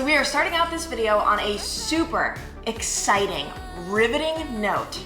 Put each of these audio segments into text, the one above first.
we are starting out this video on a super exciting, riveting note.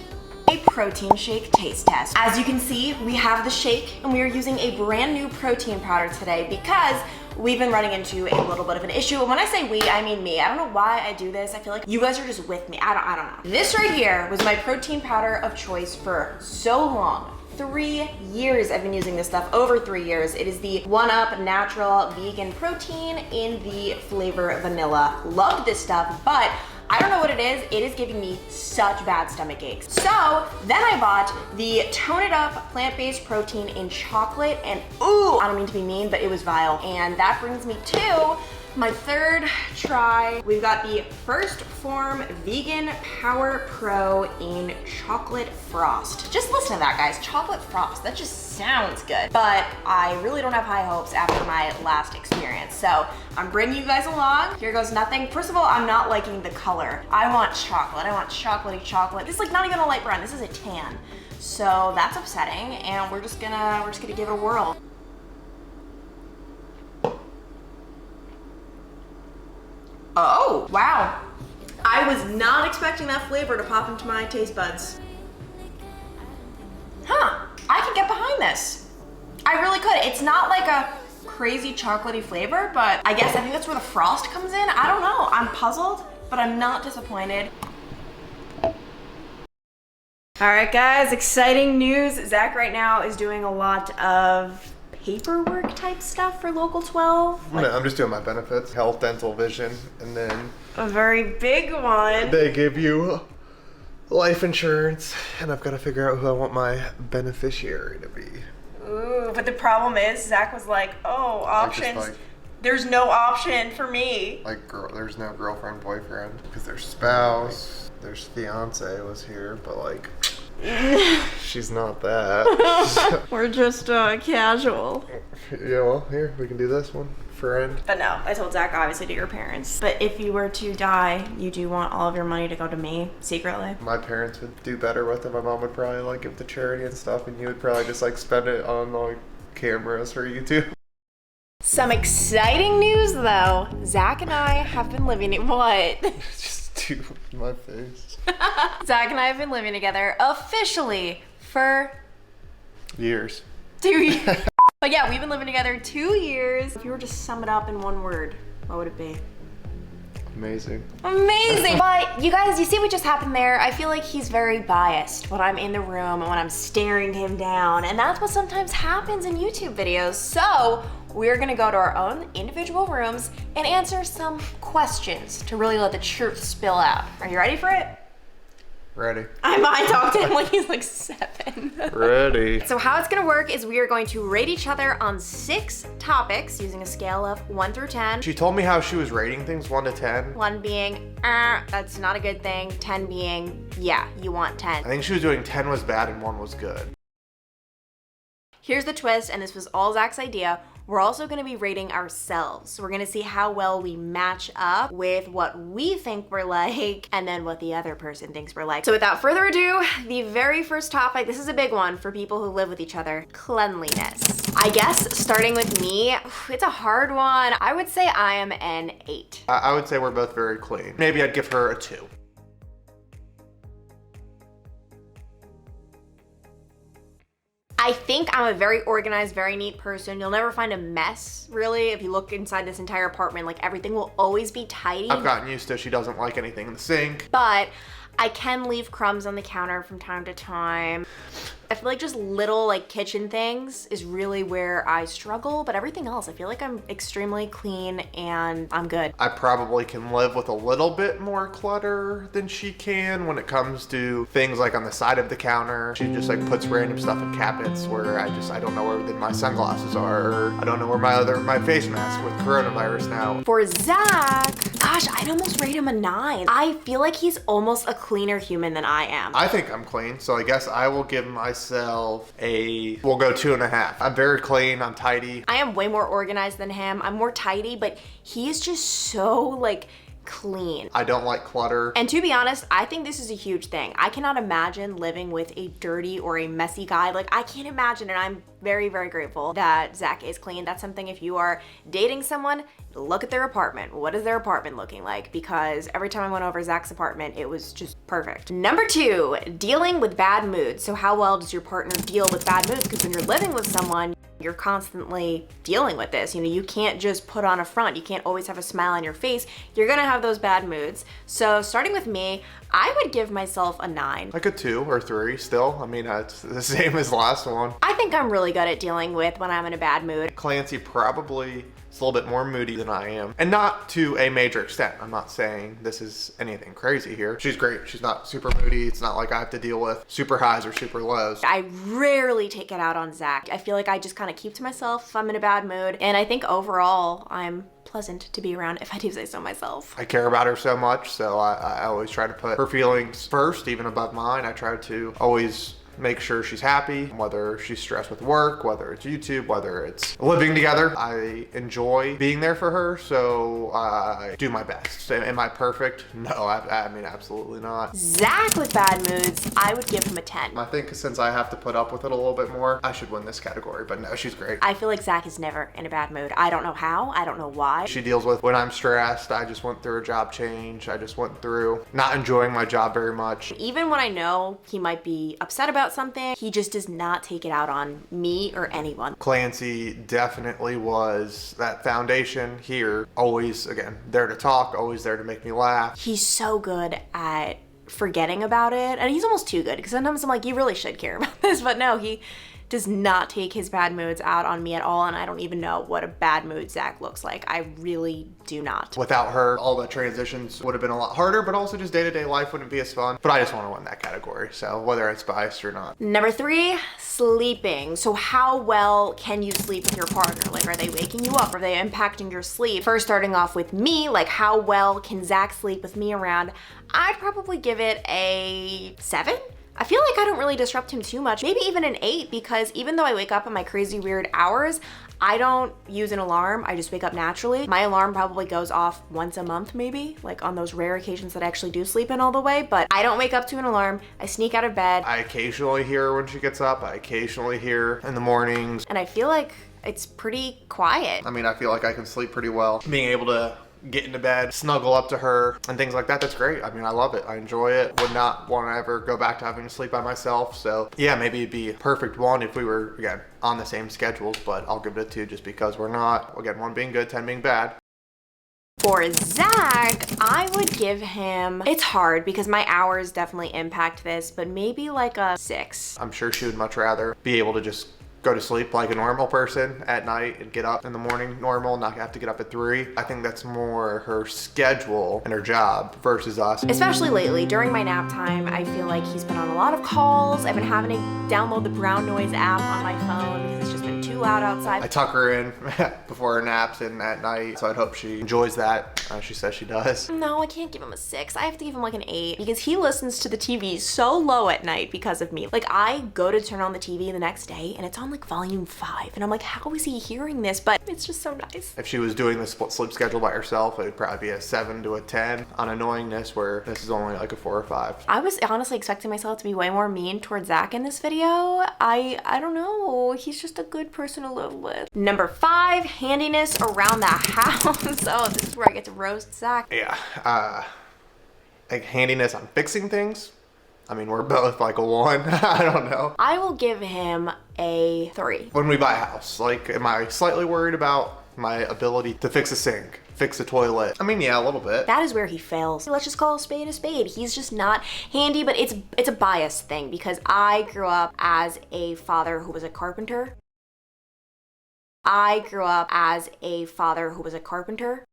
A protein shake taste test. As you can see, we have the shake and we are using a brand new protein powder today because we've been running into a little bit of an issue. And when I say we, I mean me. I don't know why I do this. I feel like you guys are just with me. I don't know. This right here was my protein powder of choice for so long. 3 years I've been using this stuff, over 3 years. It is the 1UP Natural Vegan Protein in the flavor vanilla. Love this stuff, but I don't know what it is. It is giving me such bad stomach aches. So then I bought the Tone It Up plant-based protein in chocolate, and ooh, I don't mean to be mean, but it was vile. And that brings me to my third try. We've got the First Form Vegan Power Pro in Chocolate Frost. Just listen to that, guys. Chocolate Frost. That just sounds good. But I really don't have high hopes after my last experience. So I'm bringing you guys along. Here goes nothing. First of all, I'm not liking the color. I want chocolate. I want chocolatey chocolate. This is like not even a light brown. This is a tan. So that's upsetting. And we're just gonna give it a whirl. Oh, wow. I was not expecting that flavor to pop into my taste buds. Huh, I can get behind this. I really could. It's not like a crazy chocolatey flavor, but I think that's where the frost comes in. I don't know, I'm puzzled, but I'm not disappointed. All right, guys, exciting news. Zach right now is doing a lot of paperwork type stuff for Local 12. I'm just doing my benefits, health, dental, vision, and then a very big one. They give you life insurance, and I've got to figure out who I want my beneficiary to be. Ooh, but the problem is Zach was like, oh, options. Like, there's no option for me. Like, there's no girlfriend, boyfriend, because there's spouse, there's fiance was here, but like, she's not that. We're just casual. Yeah, well, here, we can do this one. Friend. But no, I told Zach, obviously, to your parents. But if you were to die, you do want all of your money to go to me, secretly? My parents would do better with it. My mom would probably like give to charity and stuff, and you would probably just like spend it on like cameras for YouTube. Some exciting news, though. Zach and I have been living in what? Just do my face. Zach and I have been living together officially for years. 2 years. But yeah, we've been living together 2 years. If you were to sum it up in one word, what would it be? Amazing. Amazing. But you guys, you see what just happened there? I feel like he's very biased when I'm in the room and when I'm staring him down. And that's what sometimes happens in YouTube videos. So we're gonna go to our own individual rooms and answer some questions to really let the truth spill out. Are you ready for it? Ready. I talked to him like he's like 7. Ready. So how it's gonna work is we are going to rate each other on 6 topics using a scale of 1 through 10. She told me how she was rating things 1 to 10. 1 being, that's not a good thing. 10 being, yeah, you want 10. I think she was doing 10 was bad and 1 was good. Here's the twist, and this was all Zach's idea. We're also gonna be rating ourselves. So we're gonna see how well we match up with what we think we're like and then what the other person thinks we're like. So without further ado, the very first topic, this is a big one for people who live with each other, cleanliness. I guess starting with me, it's a hard one. I would say I am an 8. I would say we're both very clean. Maybe I'd give her a 2. I think I'm a very organized, very neat person. You'll never find a mess, really. If you look inside this entire apartment, like everything will always be tidy. I've gotten used to she doesn't like anything in the sink. But I can leave crumbs on the counter from time to time. I feel like just little like kitchen things is really where I struggle, but everything else, I feel like I'm extremely clean and I'm good. I probably can live with a little bit more clutter than she can when it comes to things like on the side of the counter. She just like puts random stuff in cabinets where I don't know where my sunglasses are, or I don't know where my face mask with coronavirus now. For Zach, gosh, I'd almost rate him a 9. I feel like he's almost a cleaner human than I am. I think I'm clean, so I guess I will give myself we'll go 2.5. I'm very clean, I'm tidy. I am way more organized than him. I'm more tidy, but he is just so like clean. I don't like clutter. And to be honest, I think this is a huge thing. I cannot imagine living with a dirty or a messy guy. Like, I can't imagine, and I'm very, very grateful that Zach is clean. That's something, if you are dating someone, look at their apartment. What is their apartment looking like? Because every time I went over Zach's apartment, it was just perfect. Number 2, dealing with bad moods. So how well does your partner deal with bad moods? Because when you're living with someone, you're constantly dealing with this. You know, you can't just put on a front. You can't always have a smile on your face. You're gonna have those bad moods. So starting with me, I would give myself a 9. Like a 2 or 3 still. I mean, it's the same as the last one. I think I'm really good at dealing with when I'm in a bad mood. Clancy probably is a little bit more moody than I am. And not to a major extent. I'm not saying this is anything crazy here. She's great. She's not super moody. It's not like I have to deal with super highs or super lows. I rarely take it out on Zach. I feel like I just kind of keep to myself if I'm in a bad mood. And I think overall, I'm pleasant to be around, if I do say so myself. I care about her so much, so I always try to put her feelings first, even above mine. I try to always make sure she's happy, whether she's stressed with work, whether it's YouTube, whether it's living together. I enjoy being there for her, so I do my best. Am I perfect? No, I mean, absolutely not. Zach with bad moods, I would give him a 10. I think since I have to put up with it a little bit more, I should win this category, but no, she's great. I feel like Zach is never in a bad mood. I don't know how, I don't know why. She deals with when I'm stressed. I just went through a job change. I just went through not enjoying my job very much. Even when I know he might be upset about something, he just does not take it out on me or anyone. Clancy definitely was that foundation here. Always, again, there to talk, always there to make me laugh. He's so good at forgetting about it, and he's almost too good, because sometimes I'm like, you really should care about this, but no, he does not take his bad moods out on me at all, and I don't even know what a bad mood Zach looks like. I really do not. Without her, all the transitions would have been a lot harder, but also just day-to-day life wouldn't be as fun. But I just want to win that category, so whether it's biased or not. Number 3, sleeping. So how well can you sleep with your partner? Like, are they waking you up? Are they impacting your sleep? First, starting off with me, like, how well can Zach sleep with me around? I'd probably give it a 7. I feel like I don't really disrupt him too much, maybe even an 8, because even though I wake up in my crazy weird hours, I don't use an alarm. I just wake up naturally. My alarm probably goes off once a month, maybe, like on those rare occasions that I actually do sleep in all the way, but I don't wake up to an alarm. I sneak out of bed. I occasionally hear her when she gets up. I occasionally hear her in the mornings. And I feel like it's pretty quiet. I mean, I feel like I can sleep pretty well. Being able to get into bed, snuggle up to her, and things like that, that's great. I mean, I love it. I enjoy it. Would not want to ever go back to having to sleep by myself. So yeah, maybe it'd be a perfect 1 if we were, again, on the same schedules, but I'll give it a 2 just because we're not. Again, 1 being good, 10 being bad. For Zach, I would give him, it's hard because my hours definitely impact this, but maybe like a 6. I'm sure she would much rather be able to just go to sleep like a normal person at night and get up in the morning normal, not have to get up at 3. I think that's more her schedule and her job versus us. Especially lately, during my nap time, I feel like he's been on a lot of calls. I've been having to download the brown noise app on my phone because it's just been too loud outside. I tuck her in before her naps and at night, so I'd hope she enjoys that. She says she does. No, I can't give him a 6. I have to give him like an 8 because he listens to the TV so low at night because of me. Like, I go to turn on the TV the next day and it's on like volume 5 and I'm like, how is he hearing this? But it's just so nice. If she was doing the split sleep schedule by herself, it would probably be a 7 to a 10 on annoyingness, where this is only like a 4 or 5. I was honestly expecting myself to be way more mean towards Zach in this video. I don't know. He's just a good person to live with. Number 5, handiness around the house. Oh, this is where I get to roast Zach. Yeah, like handiness on fixing things. I mean, we're both like a 1. I don't know. I will give him a 3. When we buy a house, like, am I slightly worried about my ability to fix a sink, fix a toilet? I mean, yeah, a little bit. That is where he fails. Let's just call a spade a spade. He's just not handy, but it's a bias thing because I grew up as a father who was a carpenter. I grew up as a father who was a carpenter.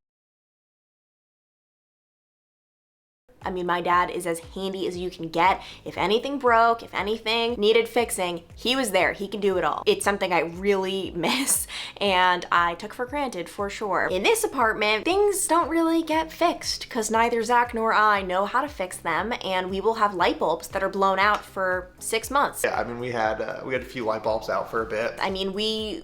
I mean, my dad is as handy as you can get. If anything broke, if anything needed fixing, he was there. He can do it all. It's something I really miss and I took for granted for sure. In this apartment, things don't really get fixed because neither Zach nor I know how to fix them, and we will have light bulbs that are blown out for 6 months. Yeah, I mean, we had a few light bulbs out for a bit. I mean, we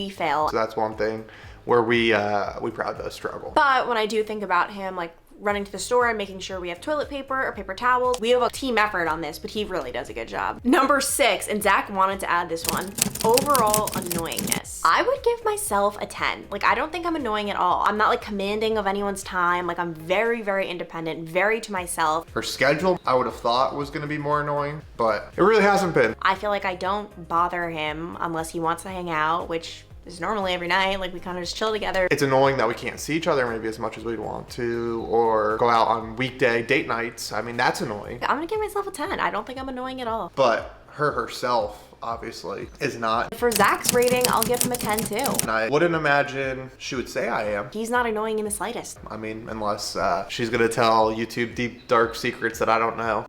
fail. So that's one thing. where we probably both struggle. But when I do think about him, like running to the store and making sure we have toilet paper or paper towels, we have a team effort on this, but he really does a good job. Number 6, and Zach wanted to add this one, overall annoyingness. I would give myself a 10. Like, I don't think I'm annoying at all. I'm not like commanding of anyone's time. Like, I'm very, very independent, very to myself. Her schedule, I would have thought was gonna be more annoying, but it really hasn't been. I feel like I don't bother him unless he wants to hang out, which is normally every night. Like, we kind of just chill together. It's annoying that we can't see each other maybe as much as we'd want to, or go out on weekday date nights. I mean, that's annoying. I'm gonna give myself a 10. I don't think I'm annoying at all. But her herself, obviously, is not. For Zach's rating, I'll give him a 10 too. And I wouldn't imagine she would say I am. He's not annoying in the slightest. I mean, unless she's gonna tell YouTube deep, dark secrets that I don't know.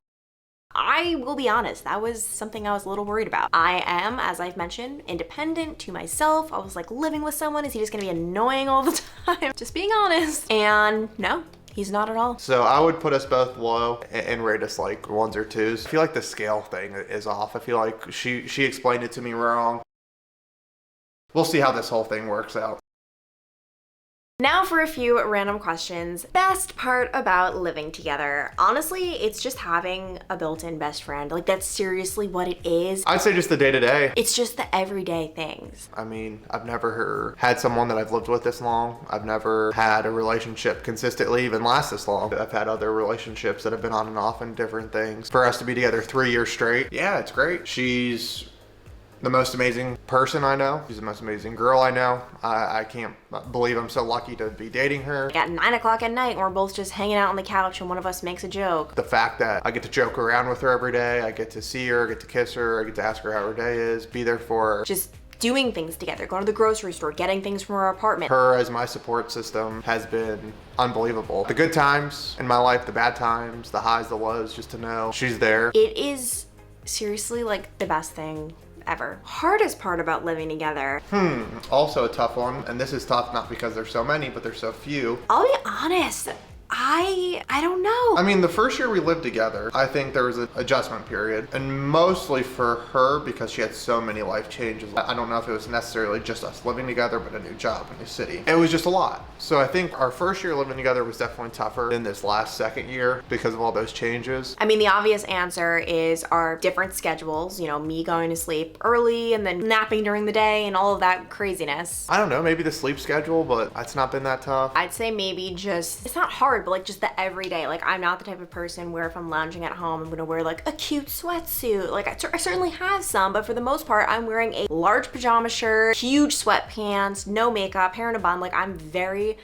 I will be honest, that was something I was a little worried about. I am, as I've mentioned, independent to myself. I was like, living with someone, is he just gonna be annoying all the time? Just being honest. And no, he's not at all. So I would put us both low and rate us like 1s or 2s. I feel like the scale thing is off. I feel like she explained it to me wrong. We'll see how this whole thing works out. Now for a few random questions. Best part about living together. Honestly, it's just having a built-in best friend. Like, that's seriously what it is. I'd say just the day-to-day. It's just the everyday things. I mean, I've never had someone that I've lived with this long. I've never had a relationship consistently even last this long. I've had other relationships that have been on and off and different things. For us to be together 3 years straight, yeah, it's great. She's the most amazing person I know. She's the most amazing girl I know. I can't believe I'm so lucky to be dating her. Like at 9 o'clock at night, we're both just hanging out on the couch and one of us makes a joke. The fact that I get to joke around with her every day, I get to see her, I get to kiss her, I get to ask her how her day is, be there for her. Just doing things together, going to the grocery store, getting things from our apartment. Her as my support system has been unbelievable. The good times in my life, the bad times, the highs, the lows, just to know she's there. It is seriously like the best thing ever. Hardest part about living together. Also a tough one, and this is tough not because there's so many, but there's so few. I'll be honest, I don't know. I mean, the first year we lived together, I think there was an adjustment period, and mostly for her because she had so many life changes. I don't know if it was necessarily just us living together, but a new job, a new city. It was just a lot. So I think our first year living together was definitely tougher than this last second year because of all those changes. I mean, the obvious answer is our different schedules, you know, me going to sleep early and then napping during the day and all of that craziness. I don't know, maybe the sleep schedule, but it's not been that tough. I'd say maybe just, it's not hard, but like just the everyday. Like, I'm not the type of person where if I'm lounging at home, I'm gonna wear like a cute sweatsuit. Like, I certainly have some, but for the most part, I'm wearing a large pajama shirt, huge sweatpants, no makeup, hair in a bun. Like, I'm very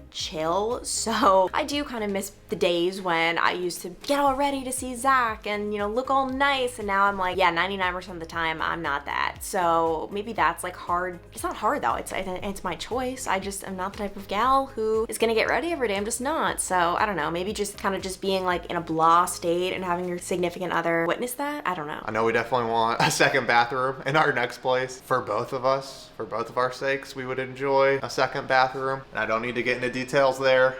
chill. So I do kind of miss the days when I used to get all ready to see Zach and, you know, look all nice. And now I'm like, yeah, 99% of the time I'm not that. So maybe that's like hard. It's not hard though. It's my choice. I just am not the type of gal who is gonna get ready every day. I'm just not. So I don't know, maybe just kind of just being like in a blah state and having your significant other witness that. I don't know. I know we definitely want a second bathroom in our next place for both of us. For both of our sakes, we would enjoy a second bathroom. And I don't need to get into details there.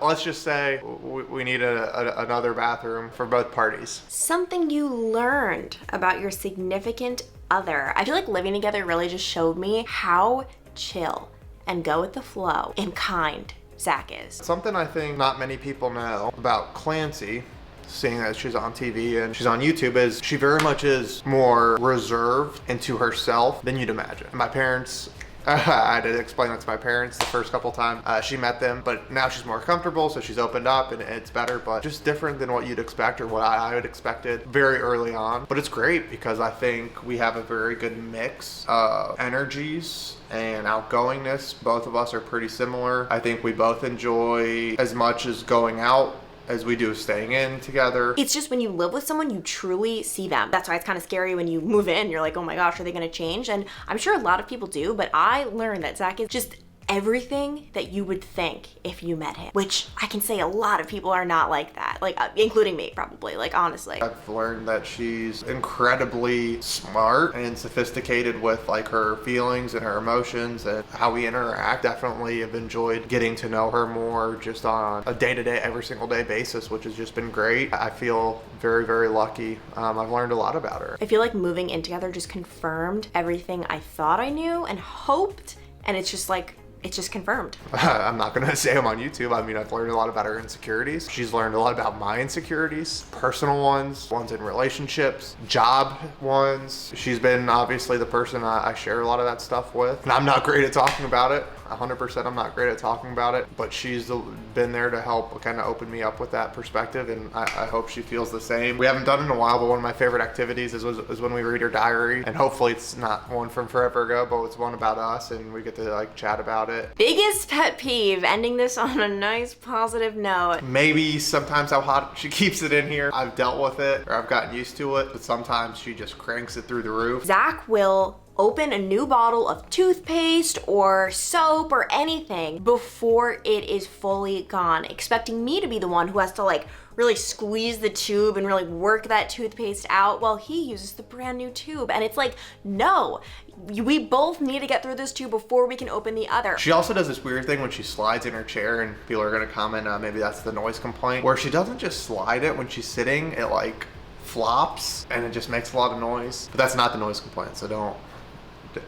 Let's just say we need another bathroom for both parties. Something you learned about your significant other. I feel like living together really just showed me how chill and go with the flow and kind Zach is. Something I think not many people know about Clancy, seeing that she's on TV and she's on YouTube, is she very much is more reserved and to herself than you'd imagine. My parents, I had to explain that to my parents the first couple times she met them, but now she's more comfortable, so she's opened up and it's better, but just different than what you'd expect or what I would expected very early on. But it's great because I think we have a very good mix of energies and outgoingness. Both of us are pretty similar. I think we both enjoy as much as going out as we do staying in together. It's just when you live with someone, you truly see them. That's why it's kind of scary when you move in. You're like, oh my gosh, are they gonna change? And I'm sure a lot of people do, but I learned that Zach is just everything that you would think if you met him, which I can say a lot of people are not like that, like including me probably, like honestly. I've learned that she's incredibly smart and sophisticated with like her feelings and her emotions and how we interact. Definitely have enjoyed getting to know her more just on a day-to-day, every single day basis, which has just been great. I feel very lucky. I've learned a lot about her. I feel like moving in together just confirmed everything I thought I knew and hoped and it's just like, it's just confirmed. I'm not gonna say I'm on YouTube. I mean, I've learned a lot about her insecurities. She's learned a lot about my insecurities, personal ones in relationships, job ones. She's been obviously the person I share a lot of that stuff with. And I'm not great at talking about it. 100% I'm not great at talking about it, but she's been there to help kind of open me up with that perspective, and I hope she feels the same. We haven't done it in a while, but one of my favorite activities is when we read her diary, and hopefully it's not one from forever ago, but it's one about us, and we get to like chat about it. Biggest pet peeve, ending this on a nice positive note. Maybe sometimes how hot she keeps it in here. I've dealt with it, or I've gotten used to it, but sometimes she just cranks it through the roof. Zach will open a new bottle of toothpaste or soap or anything before it is fully gone, expecting me to be the one who has to like really squeeze the tube and really work that toothpaste out while he uses the brand new tube. And it's like, no, we both need to get through this tube before we can open the other. She also does this weird thing when she slides in her chair, and people are gonna comment, maybe that's the noise complaint, where she doesn't just slide it when she's sitting, it like flops and it just makes a lot of noise. But that's not the noise complaint, so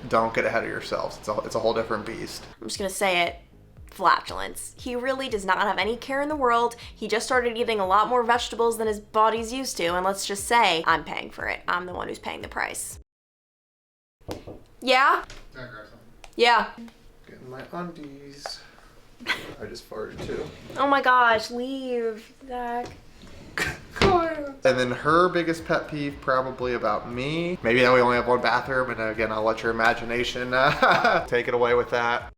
don't get ahead of yourselves. It's a whole different beast. I'm just gonna say it. Flatulence. He really does not have any care in the world. He just started eating a lot more vegetables than his body's used to, and let's just say, I'm paying for it. I'm the one who's paying the price. Yeah? Yeah. Getting my undies. I just farted too. Oh my gosh, leave, Zach. And then her biggest pet peeve, probably about me. Maybe that we only have one bathroom, and again, I'll let your imagination take it away with that.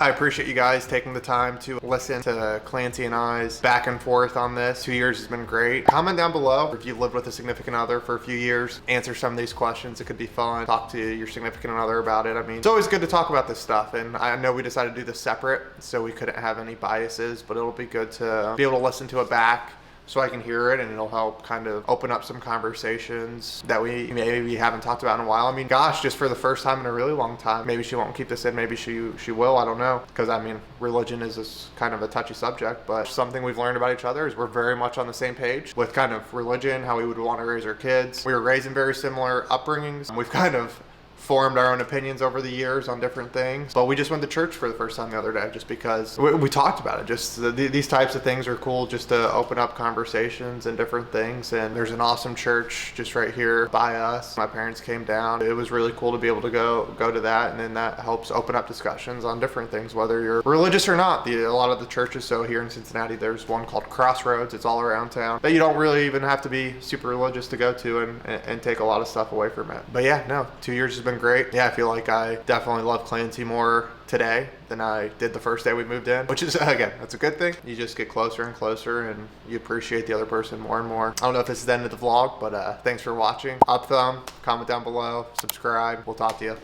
I appreciate you guys taking the time to listen to Clancy and I's back and forth on this. 2 years has been great. Comment down below if you've lived with a significant other for a few years. Answer some of these questions. It could be fun. Talk to your significant other about it. I mean, it's always good to talk about this stuff, and I know we decided to do this separate, so we couldn't have any biases, but it'll be good to be able to listen to it back so I can hear it, and it'll help kind of open up some conversations that we maybe haven't talked about in a while. I mean, gosh, just for the first time in a really long time. Maybe she won't keep this in, maybe she will, I don't know. Because I mean, religion is this kind of a touchy subject, but something we've learned about each other is we're very much on the same page with kind of religion, how we would want to raise our kids. We were raised in very similar upbringings. We've kind of formed our own opinions over the years on different things, but we just went to church for the first time the other day just because we talked about it. Just these types of things are cool, just to open up conversations and different things. And there's an awesome church just right here by us. My parents came down. It was really cool to be able to go to that, and then that helps open up discussions on different things, whether you're religious or not. A lot of the churches, so here in Cincinnati, there's one called Crossroads. It's all around town, but you don't really even have to be super religious to go to and take a lot of stuff away from it. But yeah, no, 2 years has been great. Yeah, I feel like I definitely love Clancy more today than I did the first day we moved in, which is, again, that's a good thing. You just get closer and closer, and you appreciate the other person more and more. I don't know if this is the end of the vlog, but thanks for watching. Up thumb, comment down below, subscribe. We'll talk to you.